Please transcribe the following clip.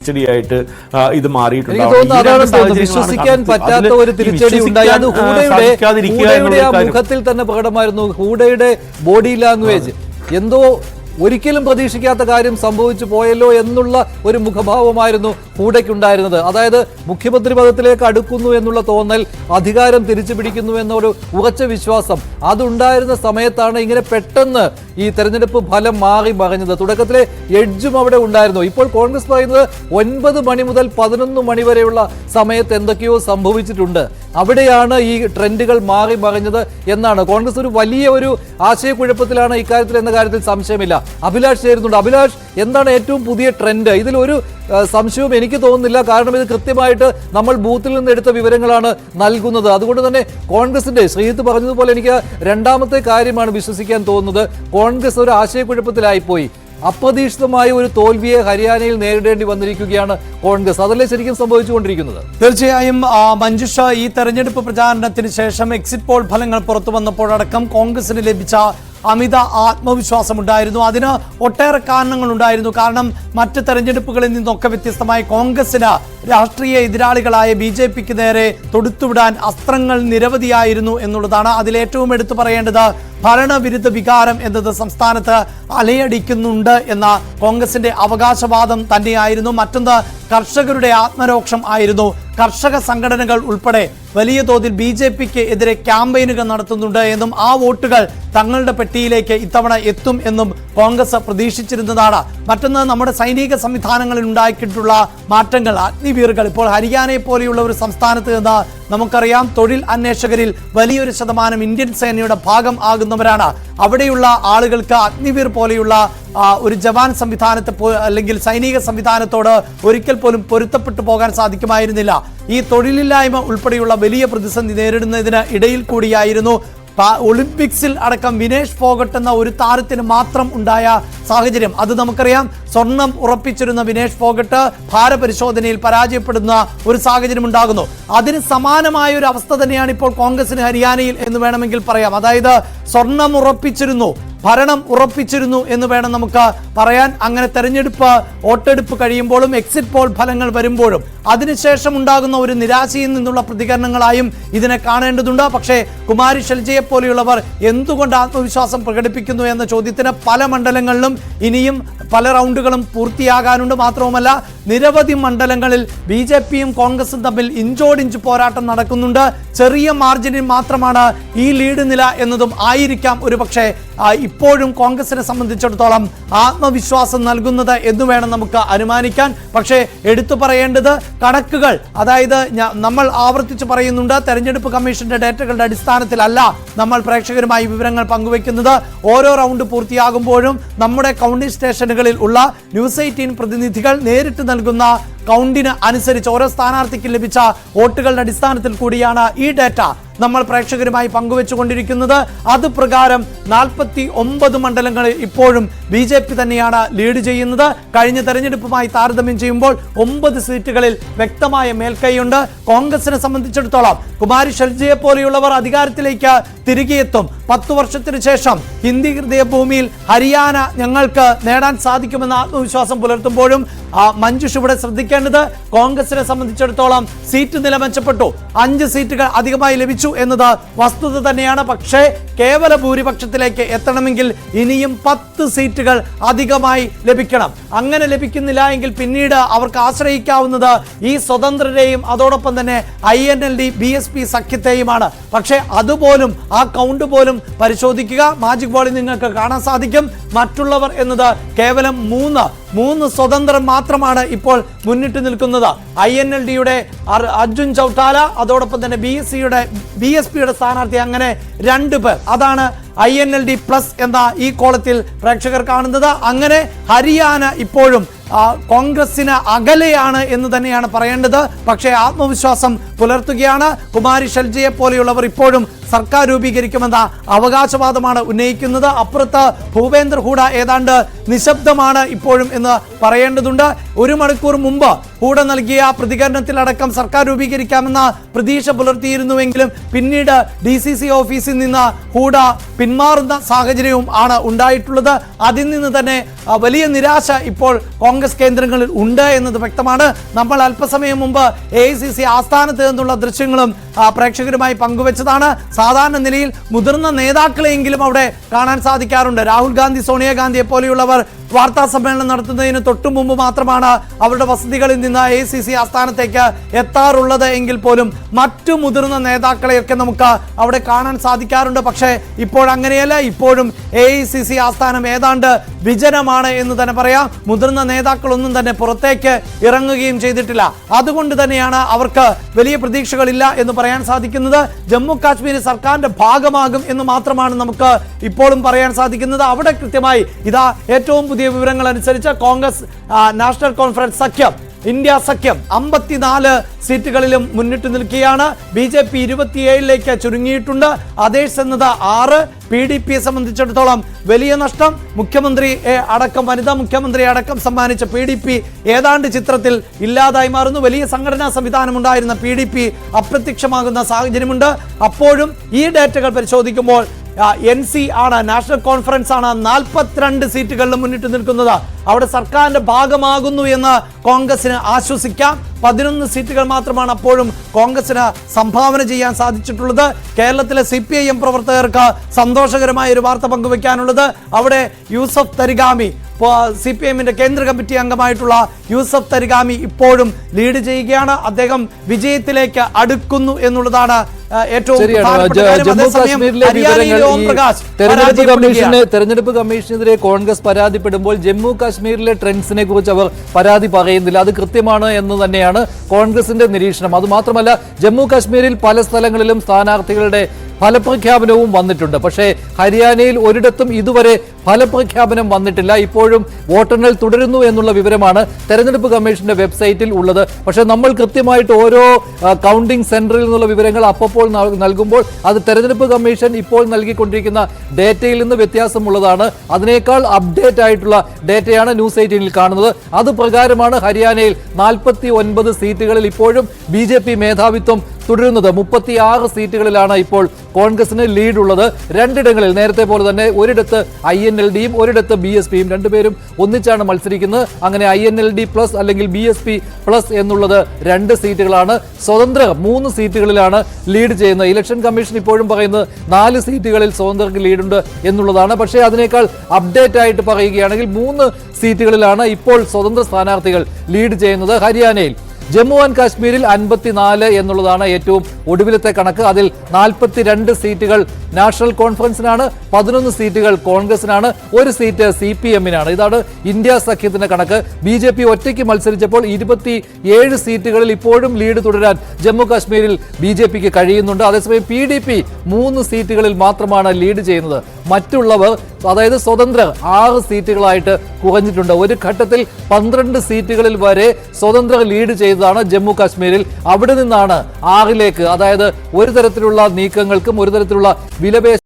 തിരിച്ചടിയായിട്ട് ഇത് മാറിയിട്ടുണ്ട്. വിശ്വസിക്കാൻ പറ്റാത്ത ഒരു തിരിച്ചടി ഉണ്ടായി. അത് ഹൂഡയുടെ മുഖത്തിൽ തന്നെ പ്രകടമായിരുന്നു. ഹൂഡയുടെ ബോഡി ലാംഗ്വേജ് എന്തോ ഒരിക്കലും പ്രതീക്ഷിക്കാത്ത കാര്യം സംഭവിച്ചു പോയല്ലോ എന്നുള്ള ഒരു മുഖഭാവമായിരുന്നു ഹൂഡയ്ക്കുണ്ടായിരുന്നത്. അതായത് മുഖ്യമന്ത്രി പദത്തിലേക്ക് അടുക്കുന്നു എന്നുള്ള തോന്നൽ, അധികാരം തിരിച്ചു പിടിക്കുന്നു എന്നൊരു ഉറച്ച വിശ്വാസം അതുണ്ടായിരുന്ന സമയത്താണ് ഇങ്ങനെ പെട്ടെന്ന് ഈ തെരഞ്ഞെടുപ്പ് ഫലം മാറി മറിഞ്ഞത്. തുടക്കത്തിലെ എഡ്ജും അവിടെ ഉണ്ടായിരുന്നു. ഇപ്പോൾ കോൺഗ്രസ് പറയുന്നത് 9 മണി മുതൽ 11 മണി വരെയുള്ള സമയത്ത് എന്തൊക്കെയോ സംഭവിച്ചിട്ടുണ്ട്. അവിടെയാണ് ഈ ട്രെൻഡുകൾ മാറി മറിഞ്ഞത് എന്നാണ്. കോൺഗ്രസ് ഒരു വലിയ ഒരു ആശയക്കുഴപ്പത്തിലാണ് ഇക്കാര്യത്തിൽ എന്ന കാര്യത്തിൽ സംശയമില്ല. അഭിലാഷ് ചേരുന്നുണ്ട്. അഭിലാഷ്, എന്താണ് ഏറ്റവും പുതിയ ട്രെൻഡ്? ഇതിലൊരു സംശയവും എനിക്ക് തോന്നുന്നില്ല. കാരണം ഇത് കൃത്യമായിട്ട് നമ്മൾ ബൂത്തിൽ നിന്ന് എടുത്ത വിവരങ്ങളാണ് നൽകുന്നത്. അതുകൊണ്ട് തന്നെ കോൺഗ്രസിന്റെ ശ്രീജിത്ത് പറഞ്ഞതുപോലെ എനിക്ക് രണ്ടാമത്തെ കാര്യമാണ് വിശ്വസിക്കാൻ തോന്നുന്നത്. കോൺഗ്രസ് ഒരു ആശയക്കുഴപ്പത്തിലായിപ്പോയി. അപ്രതീക്ഷിതമായ ഒരു തോൽവിയെ ഹരിയാനയിൽ നേരിടേണ്ടി വന്നിരിക്കുകയാണ് കോൺഗ്രസ്. അതല്ലേ ശരിക്കും സംഭവിച്ചുകൊണ്ടിരിക്കുന്നത്? തീർച്ചയായും മഞ്ജുഷ, ഈ തെരഞ്ഞെടുപ്പ് പ്രചാരണത്തിന് ശേഷം എക്സിറ്റ് പോൾ ഫലങ്ങൾ പുറത്തു വന്നപ്പോഴടക്കം കോൺഗ്രസിന് ലഭിച്ച അമിത ആത്മവിശ്വാസമുണ്ടായിരുന്നു. അതിന് ഒട്ടേറെ കാരണങ്ങളുണ്ടായിരുന്നു. കാരണം മറ്റ് തെരഞ്ഞെടുപ്പുകളിൽ നിന്നൊക്കെ വ്യത്യസ്തമായി കോൺഗ്രസിന് രാഷ്ട്രീയ എതിരാളികളായ BJPക്ക് നേരെ തൊടുത്തുവിടാൻ അസ്ത്രങ്ങൾ നിരവധിയായിരുന്നു എന്നുള്ളതാണ്. അതിലേറ്റവും എടുത്തു പറയേണ്ടത് ഭരണവിരുദ്ധ വികാരം എന്നത് സംസ്ഥാനത്ത് അലയടിക്കുന്നുണ്ട് എന്ന കോൺഗ്രസിന്റെ അവകാശവാദം തന്നെയായിരുന്നു. മറ്റൊന്ന് കർഷകരുടെ ആത്മരോക്ഷം ആയിരുന്നു. കർഷക സംഘടനകൾ ഉൾപ്പെടെ വലിയ തോതിൽ BJPക്ക് എതിരെ ക്യാമ്പയിനുകൾ നടത്തുന്നുണ്ട് എന്നും ആ വോട്ടുകൾ തങ്ങളുടെ പെട്ടിയിലേക്ക് ഇത്തവണ എത്തും എന്നും കോൺഗ്രസ് പ്രതീക്ഷിച്ചിരുന്നതാണ്. മറ്റൊന്ന് നമ്മുടെ സൈനിക സംവിധാനങ്ങളിൽ ഉണ്ടാക്കിയിട്ടുള്ള മാറ്റങ്ങൾ, അഗ്നിവീറുകൾ. ഇപ്പോൾ ഹരിയാനയെ പോലെയുള്ള ഒരു സംസ്ഥാനത്ത് നിന്ന് നമുക്കറിയാം തൊഴിൽ അന്വേഷകരിൽ വലിയൊരു ശതമാനം ഇന്ത്യൻ സേനയുടെ ഭാഗം ആകുന്നവരാണ്. അവിടെയുള്ള ആളുകൾക്ക് അഗ്നിവീർ പോലെയുള്ള ഒരു ജവാൻ സംവിധാനത്തെ അല്ലെങ്കിൽ സൈനിക സംവിധാനത്തോട് ഒരിക്കൽ പോലും പൊരുത്തപ്പെട്ടു പോകാൻ സാധിക്കുമായിരുന്നില്ല. ഈ തൊഴിലില്ലായ്മ ഉൾപ്പെടെയുള്ള വലിയ പ്രതിസന്ധി നേരിടുന്നതിന് ഇടയിൽ കൂടിയായിരുന്നു ഒളിമ്പിക്സിൽ അടക്കം വിനേഷ് ഫോഗട്ട് എന്ന ഒരു താരത്തിന് മാത്രം ഉണ്ടായ സാഹചര്യം. അത് നമുക്കറിയാം. സ്വർണം ഉറപ്പിച്ചിരുന്ന വിനേഷ് ഫോഗട്ട് ഭാരപരിശോധനയിൽ പരാജയപ്പെടുന്ന ഒരു സാഹചര്യം ഉണ്ടാകുന്നു. അതിന് സമാനമായ ഒരു അവസ്ഥ തന്നെയാണ് ഇപ്പോൾ കോൺഗ്രസിന് ഹരിയാനയിൽ എന്ന് വേണമെങ്കിൽ പറയാം. അതായത് സ്വർണം ഉറപ്പിച്ചിരുന്നു, ഭരണം ഉറപ്പിച്ചിരുന്നു എന്ന് വേണം നമുക്ക് പറയാൻ. അങ്ങനെ തെരഞ്ഞെടുപ്പ് വോട്ടെടുപ്പ് കഴിയുമ്പോഴും എക്സിറ്റ് പോൾ ഫലങ്ങൾ വരുമ്പോഴും അതിനുശേഷം ഉണ്ടാകുന്ന ഒരു നിരാശയിൽ നിന്നുള്ള പ്രതികരണങ്ങളായും ഇതിനെ കാണേണ്ടതുണ്ട്. പക്ഷേ കുമാരി ഷെൽജയെ പോലെയുള്ളവർ എന്തുകൊണ്ട് ആത്മവിശ്വാസം പ്രകടിപ്പിക്കുന്നു എന്ന ചോദ്യത്തിന് പല മണ്ഡലങ്ങളിലും ഇനിയും പല റൗണ്ടുകളും പൂർത്തിയാകാനുണ്ട്. മാത്രവുമല്ല നിരവധി മണ്ഡലങ്ങളിൽ BJPയും കോൺഗ്രസും തമ്മിൽ ഇഞ്ചോടിഞ്ച് പോരാട്ടം നടക്കുന്നുണ്ട്. ചെറിയ മാർജിനിൽ മാത്രമാണ് ഈ ലീഡ് നില എന്നതും ആയിരിക്കാം ഒരു പക്ഷേ ഇപ്പോഴും കോൺഗ്രസിനെ സംബന്ധിച്ചിടത്തോളം ആത്മവിശ്വാസം നൽകുന്നത് എന്ന് വേണം നമുക്ക് അനുമാനിക്കാൻ. പക്ഷേ എടുത്തു പറയേണ്ടത് കണക്കുകൾ. അതായത് നമ്മൾ ആവർത്തിച്ച് പറയുന്നുണ്ട്, തെരഞ്ഞെടുപ്പ് കമ്മീഷന്റെ ഡേറ്റകളുടെ അടിസ്ഥാനത്തിലല്ല നമ്മൾ പ്രേക്ഷകരുമായി വിവരങ്ങൾ പങ്കുവെക്കുന്നത്. ഓരോ റൗണ്ട് പൂർത്തിയാകുമ്പോഴും നമ്മുടെ കൗണ്ടിംഗ് സ്റ്റേഷനുകളിൽ ഉള്ള ന്യൂസ് 18 പ്രതിനിധികൾ നേരിട്ട് നൽകുന്ന കൗണ്ടിന് അനുസരിച്ച് ഓരോ സ്ഥാനാർത്ഥിക്കും ലഭിച്ച വോട്ടുകളുടെ അടിസ്ഥാനത്തിൽ കൂടിയാണ് ഈ ഡേറ്റ നമ്മൾ പ്രേക്ഷകരുമായി പങ്കുവെച്ചുകൊണ്ടിരിക്കുന്നത്. അത് പ്രകാരം 49 മണ്ഡലങ്ങളിൽ ഇപ്പോഴും BJP തന്നെയാണ് ലീഡ് ചെയ്യുന്നത്. കഴിഞ്ഞ തെരഞ്ഞെടുപ്പുമായി താരതമ്യം ചെയ്യുമ്പോൾ 9 സീറ്റുകളിൽ വ്യക്തമായ മേൽക്കൈയുണ്ട്. കോൺഗ്രസിനെ സംബന്ധിച്ചിടത്തോളം കുമാരി ഷെൽജയെ പോലെയുള്ളവർ അധികാരത്തിലേക്ക് തിരികെ എത്തും. 10 വർഷത്തിന് ശേഷം ഹിന്ദി ഹൃദയഭൂമിയിൽ ഹരിയാന ഞങ്ങൾക്ക് നേടാൻ സാധിക്കുമെന്ന ആത്മവിശ്വാസം പുലർത്തുമ്പോഴും മഞ്ജുഷ് ഇവിടെ ശ്രദ്ധിക്കേണ്ടത് കോൺഗ്രസിനെ സംബന്ധിച്ചിടത്തോളം സീറ്റ് നില മെച്ചപ്പെട്ടു. 5 സീറ്റുകൾ അധികമായി ലഭിച്ചു എന്നത് വസ്തുത തന്നെയാണ്. പക്ഷേ കേവല ഭൂരിപക്ഷത്തിലേക്ക് എത്തണമെങ്കിൽ ഇനിയും 10 സീറ്റുകൾ അധികമായി ലഭിക്കണം. അങ്ങനെ ലഭിക്കുന്നില്ല എങ്കിൽ പിന്നീട് അവർക്ക് ആശ്രയിക്കാവുന്നത് ഈ സ്വതന്ത്രരെയും അതോടൊപ്പം തന്നെ INLD BSP സഖ്യത്തെയുമാണ്. പക്ഷേ അതുപോലും ആ കൗണ്ട് പോലും പരിശോധിക്കുക. മാജിക് ബോളിൽ നിങ്ങൾക്ക് കാണാൻ സാധിക്കും. മറ്റുള്ളവർ എന്നത് കേവലം 3 സ്വതന്ത്രം മാത്രമാണ് ഇപ്പോൾ മുന്നിട്ട് നിൽക്കുന്നത്. INLDയുടെ അർജുൻ ചൗട്ടാല, അതോടൊപ്പം തന്നെ BSPയുടെ സ്ഥാനാർത്ഥി, അങ്ങനെ 2 പേർ. അതാണ് INLD പ്ലസ് എന്ന ഈ കോളത്തിൽ പ്രേക്ഷകർ കാണുന്നത്. അങ്ങനെ ഹരിയാന ഇപ്പോഴും കോൺഗ്രസിന് അകലെയാണ് എന്ന് തന്നെയാണ് പറയേണ്ടത്. പക്ഷേ ആത്മവിശ്വാസം പുലർത്തുകയാണ്. കുമാരി ഷെൽജയെ പോലെയുള്ളവർ ഇപ്പോഴും സർക്കാർ രൂപീകരിക്കുമെന്ന അവകാശവാദമാണ് ഉന്നയിക്കുന്നത്. അപ്പുറത്ത് ഭൂപേന്ദ്ര ഹൂഡ ഏതാണ്ട് നിശബ്ദമാണ് ഇപ്പോഴും എന്ന് പറയേണ്ടതുണ്ട്. 1 മണിക്കൂർ മുമ്പ് ഹൂഡ നൽകിയ പ്രതികരണത്തിലടക്കം സർക്കാർ രൂപീകരിക്കാമെന്ന പ്രതീക്ഷ പുലർത്തിയിരുന്നുവെങ്കിലും പിന്നീട് DCC ഓഫീസിൽ നിന്ന് ഹൂഡ പിന്മാറുന്ന സാഹചര്യവും ആണ് ഉണ്ടായിട്ടുള്ളത്. അതിൽ നിന്ന് തന്നെ വലിയ നിരാശ ഇപ്പോൾ കോൺഗ്രസ് കേന്ദ്രങ്ങളിൽ ഉണ്ട് എന്നത് വ്യക്തമാണ്. നമ്മൾ അല്പസമയം മുമ്പ് AICC ആസ്ഥാനത്ത് നിന്നുള്ള ദൃശ്യങ്ങളും പ്രേക്ഷകരുമായി പങ്കുവച്ചതാണ്. സാധാരണ നിലയിൽ മുതിർന്ന നേതാക്കളെങ്കിലും അവിടെ കാണാൻ സാധിക്കാറുണ്ട്. രാഹുൽ ഗാന്ധി, സോണിയാഗാന്ധിയെ പോലെയുള്ളവർ വാർത്താ സമ്മേളനം നടത്തുന്നതിന് തൊട്ടു മുമ്പ് മാത്രമാണ് അവരുടെ വസതികളിൽ നിന്ന് AICC ആസ്ഥാനത്തേക്ക് എത്താറുള്ളത് എങ്കിൽ പോലും മറ്റു മുതിർന്ന നേതാക്കളെയൊക്കെ നമുക്ക് അവിടെ കാണാൻ സാധിക്കാറുണ്ട്. പക്ഷേ ഇപ്പോഴങ്ങനെയല്ല. ഇപ്പോഴും AICC ആസ്ഥാനം ഏതാണ്ട് വിജനമാണ് എന്ന് തന്നെ പറയാം. മുതിർന്ന നേതാക്കളൊന്നും തന്നെ പുറത്തേക്ക് ഇറങ്ങുകയും ചെയ്തിട്ടില്ല. അതുകൊണ്ട് തന്നെയാണ് അവർക്ക് വലിയ പ്രതീക്ഷകളില്ല എന്ന് പറയാൻ സാധിക്കുന്നത്. ജമ്മു കാശ്മീർ സർക്കാരിന്റെ ഭാഗമാകും എന്ന് മാത്രമാണ് നമുക്ക് ഇപ്പോഴും പറയാൻ സാധിക്കുന്നത്. അവിടെ കൃത്യമായി ഇതാ ഏറ്റവും പുതിയ വിവരങ്ങൾ അനുസരിച്ച് കോൺഗ്രസ് നാഷണൽ കോൺഫറൻസ് സഖ്യം, ഇന്ത്യ സഖ്യം 54 സീറ്റുകളിലും മുന്നിട്ട് നിൽക്കുകയാണ്. BJP 27ലേക്ക് ചുരുങ്ങിയിട്ടുണ്ട്. അതേഴ്സ് എന്നത് 6. PDPയെ സംബന്ധിച്ചിടത്തോളം വലിയ നഷ്ടം. മുഖ്യമന്ത്രി അടക്കം, വനിതാ മുഖ്യമന്ത്രി അടക്കം സമ്മാനിച്ച PDP ഏതാണ്ട് ചിത്രത്തിൽ ഇല്ലാതായി മാറുന്നു. വലിയ സംഘടനാ സംവിധാനം ഉണ്ടായിരുന്ന PDP അപ്രത്യക്ഷമാകുന്ന സാഹചര്യമുണ്ട്. അപ്പോഴും ഈ ഡേറ്റകൾ പരിശോധിക്കുമ്പോൾ NC ആണ്, നാഷണൽ കോൺഫറൻസ് ആണ് 42 സീറ്റുകളിൽ മുന്നിട്ട് നിൽക്കുന്നത്. അവിടെ സർക്കാരിന്റെ ഭാഗമാകുന്നു എന്ന് കോൺഗ്രസിന് ആശ്വസിക്കാം. 11 സീറ്റുകൾ മാത്രമാണ് അപ്പോഴും കോൺഗ്രസിന് സംഭാവന ചെയ്യാൻ സാധിച്ചിട്ടുള്ളത്. കേരളത്തിലെ CPIM പ്രവർത്തകർക്ക് സന്തോഷകരമായ ഒരു വാർത്ത പങ്കുവയ്ക്കാനുള്ളത്, അവിടെ യൂസഫ് തരിഗാമി, CPIMന്റെ കേന്ദ്ര കമ്മിറ്റി അംഗമായിട്ടുള്ള യൂസഫ് തരിഗാമി ഇപ്പോഴും ലീഡ് ചെയ്യുകയാണ്. അദ്ദേഹം വിജയത്തിലേക്ക് അടുക്കുന്നു എന്നുള്ളതാണ് ഏറ്റവും തെരഞ്ഞെടുപ്പ് കമ്മീഷനെതിരെ കോൺഗ്രസ് പരാതിപ്പെടുമ്പോൾ ജമ്മു കാശ്മീരിലെ ട്രെൻഡ്സിനെ കുറിച്ച് അവർ പരാതി പറയുന്നില്ല. അത് കൃത്യമാണ് എന്ന് തന്നെയാണ് കോൺഗ്രസിന്റെ നിരീക്ഷണം. അതുമാത്രമല്ല, ജമ്മു കാശ്മീരിൽ പല സ്ഥലങ്ങളിലും സ്ഥാനാർത്ഥികളുടെ ഫലപ്രഖ്യാപനവും വന്നിട്ടുണ്ട്. പക്ഷേ ഹരിയാനയിൽ ഒരിടത്തും ഇതുവരെ ഫലപ്രഖ്യാപനം വന്നിട്ടില്ല. ഇപ്പോഴും വോട്ടെണ്ണൽ തുടരുന്നു എന്നുള്ള വിവരമാണ് തെരഞ്ഞെടുപ്പ് കമ്മീഷന്റെ വെബ്സൈറ്റിൽ ഉള്ളത്. പക്ഷേ നമ്മൾ കൃത്യമായിട്ട് ഓരോ കൗണ്ടിംഗ് സെന്ററിൽ നിന്നുള്ള വിവരങ്ങൾ അപ്പോൾ നൽകുമ്പോൾ അത് തെരഞ്ഞെടുപ്പ് കമ്മീഷൻ ഇപ്പോൾ നൽകിക്കൊണ്ടിരിക്കുന്ന ഡേറ്റയിൽ നിന്ന് വ്യത്യാസമുള്ളതാണ്. അതിനേക്കാൾ അപ്ഡേറ്റ് ആയിട്ടുള്ള ഡേറ്റയാണ് ന്യൂസ് 18ൽ കാണുന്നത്. അത് പ്രകാരമാണ് ഹരിയാനയിൽ 49 സീറ്റുകളിൽ ഇപ്പോഴും BJP മേധാവിത്വം തുടരുന്നത്. 36 സീറ്റുകളിലാണ് ഇപ്പോൾ കോൺഗ്രസിന് ലീഡ് ഉള്ളത്. 2 ഇടങ്ങളിൽ നേരത്തെ പോലെ തന്നെ ഒരിടത്ത് INLDയും ഒരിടത്ത് BSPയും, രണ്ടുപേരും ഒന്നിച്ചാണ് മത്സരിക്കുന്നത്. അങ്ങനെ INLD പ്ലസ് അല്ലെങ്കിൽ BSP പ്ലസ് എന്നുള്ളത് 2 സീറ്റുകളാണ്. സ്വതന്ത്രർ 3 സീറ്റുകളിലാണ് ലീഡ് ചെയ്യുന്നത്. ഇലക്ഷൻ കമ്മീഷൻ ഇപ്പോഴും പറയുന്നത് 4 സീറ്റുകളിൽ സ്വതന്ത്രർക്ക് ലീഡുണ്ട് എന്നുള്ളതാണ്. പക്ഷേ അതിനേക്കാൾ അപ്ഡേറ്റ് ആയിട്ട് പറയുകയാണെങ്കിൽ 3 സീറ്റുകളിലാണ് ഇപ്പോൾ സ്വതന്ത്ര സ്ഥാനാർത്ഥികൾ ലീഡ് ചെയ്യുന്നത് ഹരിയാനയിൽ. ജമ്മു ആൻഡ് കാശ്മീരിൽ 54 എന്നുള്ളതാണ് ഏറ്റവും ഒടുവിലത്തെ കണക്ക്. അതിൽ 42 സീറ്റുകൾ നാഷണൽ കോൺഫറൻസിനാണ്, 11 സീറ്റുകൾ കോൺഗ്രസിനാണ്, 1 സീറ്റ് CPMനാണ്. ഇതാണ് ഇന്ത്യ സഖ്യത്തിന്റെ കണക്ക്. BJP ഒറ്റയ്ക്ക് മത്സരിച്ചപ്പോൾ 27 സീറ്റുകളിൽ ഇപ്പോഴും ലീഡ് തുടരാൻ ജമ്മു കാശ്മീരിൽ BJPക്ക് കഴിയുന്നുണ്ട്. അതേസമയം PDP 3 സീറ്റുകളിൽ മാത്രമാണ് ലീഡ് ചെയ്യുന്നത്. മറ്റുള്ളവർ, അതായത് സ്വതന്ത്രർ 6 സീറ്റുകളായിട്ട് കുറഞ്ഞിട്ടുണ്ട്. ഒരു ഘട്ടത്തിൽ 12 സീറ്റുകളിൽ വരെ സ്വതന്ത്രർ ലീഡ് ചെയ്തതാണ് ജമ്മു കാശ്മീരിൽ. അവിടെ നിന്നാണ് 6ലേക്ക്, അതായത് ഒരു തരത്തിലുള്ള നീക്കങ്ങൾക്കും ഒരു തരത്തിലുള്ള വിലപേശ